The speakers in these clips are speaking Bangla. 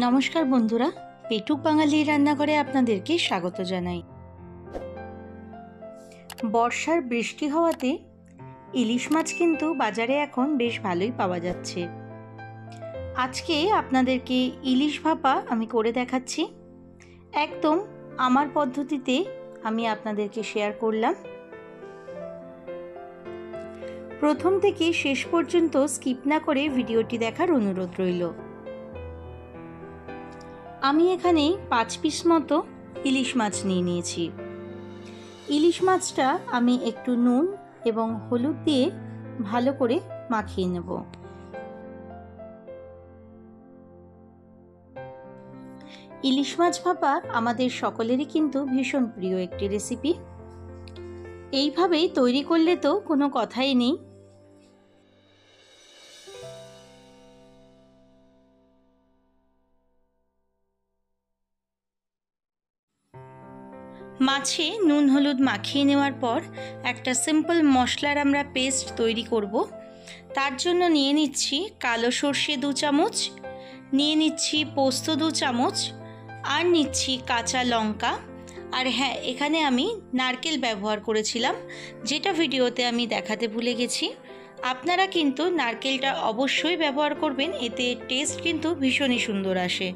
নমস্কার বন্ধুরা, পেটুক বাঙালির রান্নাঘরে আপনাদেরকে স্বাগত জানাই। বর্ষার বৃষ্টি হওয়াতে ইলিশ মাছ কিন্তু বাজারে এখন বেশ ভালোই পাওয়া যাচ্ছে। আজকে আপনাদেরকে ইলিশ ভাপা আমি করে দেখাচ্ছি। একদম আমার পদ্ধতিতে আমি আপনাদেরকে শেয়ার করলাম। প্রথম থেকে শেষ পর্যন্ত স্কিপ না করে ভিডিওটি দেখার অনুরোধ রইল। আমি এখানে 5 পিস মতো ইলিশ মাছ নিয়ে নিয়েছি। ইলিশ মাছটা আমি একটু নুন এবং হলুদ দিয়ে ভালো করে মাখিয়ে নেব। ইলিশ মাছ ভাপা আমাদের সকলেরই কিন্তু ভীষণ প্রিয় একটি রেসিপি। এইভাবেই তৈরি করলে তো কোনো কথাই নেই। মাছে নুন হলুদ মাখিয়ে নেওয়ার পর একটা সিম্পল মশলার আমরা পেস্ট তৈরি করব। তার জন্য নিয়ে নিচ্ছি কালো সর্ষে 2 চামচ, নিয়ে নিচ্ছি পোস্ত 2 চামচ, আর নিচ্ছি কাঁচা লঙ্কা। আর হ্যাঁ, এখানে আমি নারকেল ব্যবহার করেছিলাম, যেটা ভিডিওতে আমি দেখাতে ভুলে গেছি। আপনারা কিন্তু নারকেলটা অবশ্যই ব্যবহার করবেন, এতে টেস্ট কিন্তু ভীষণই সুন্দর আসে।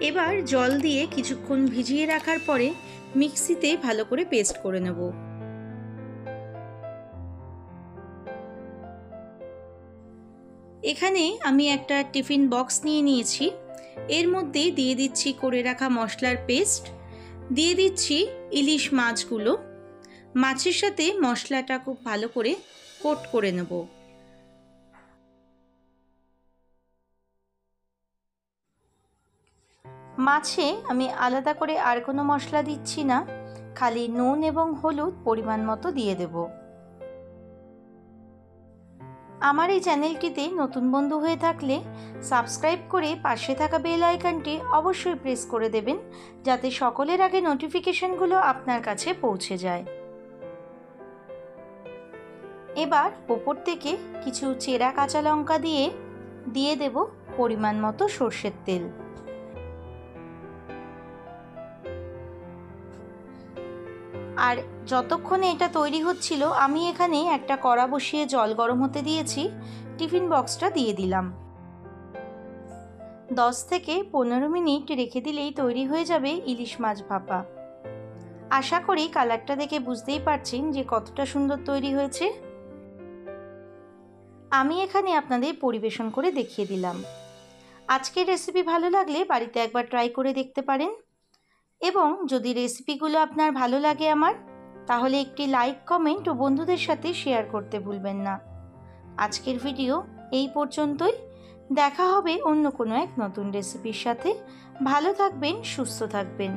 এবার জল দিয়ে কিছুক্ষণ ভিজিয়ে রাখার পরে মিক্সিতে ভালো করে পেস্ট করে নেব। এখানে আমি একটা টিফিন বক্স নিয়ে নিয়েছি। এর মধ্যে দিয়ে দিচ্ছি করে রাখা মশলার পেস্ট, দিয়ে দিচ্ছি ইলিশ মাছগুলো। মাছের সাথে মশলাটা খুব ভালো করে কোট করে নেব। মাছে আমি আলাদা করে আর কোনো মশলা দিচ্ছি না, খালি নুন এবং হলুদ পরিমাণ মতো দিয়ে দেব। আমার এই চ্যানেলটিতে নতুন বন্ধু হয়ে থাকলে সাবস্ক্রাইব করে পাশে থাকা বেল আইকনটি অবশ্যই প্রেস করে দেবেন, যাতে সকলের আগে নোটিফিকেশনগুলো আপনার কাছে পৌঁছে যায়। এবার ওপর থেকে কিছু চেরা কাঁচা লঙ্কা দিয়ে দেব পরিমাণ মতো সর্ষের তেল। আর যতক্ষণে এটা তৈরি হচ্ছিল আমি এখানে একটা কড়া বসিয়ে জল গরম হতে দিয়েছি। টিফিন বক্সটা দিয়ে দিলাম। 10 থেকে 15 মিনিট রেখে দিলেই তৈরি হয়ে যাবে ইলিশ মাছ ভাপা। আশা করি কালারটা দেখে বুঝতেই পারছেন যে কতটা সুন্দর তৈরি হয়েছে। আমি এখানে আপনাদের পরিবেশন করে দেখিয়ে দিলাম। আজকের রেসিপি ভালো লাগলে বাড়িতে একবার ট্রাই করে দেখতে পারেন, এবং যদি রেসিপিগুলো আপনার ভালো লাগে তাহলে একটি লাইক, কমেন্ট ও বন্ধুদের সাথে শেয়ার করতে ভুলবেন না। আজকের ভিডিও এই পর্যন্তই। দেখা হবে অন্য কোনো এক নতুন রেসিপির সাথে। ভালো থাকবেন, সুস্থ থাকবেন।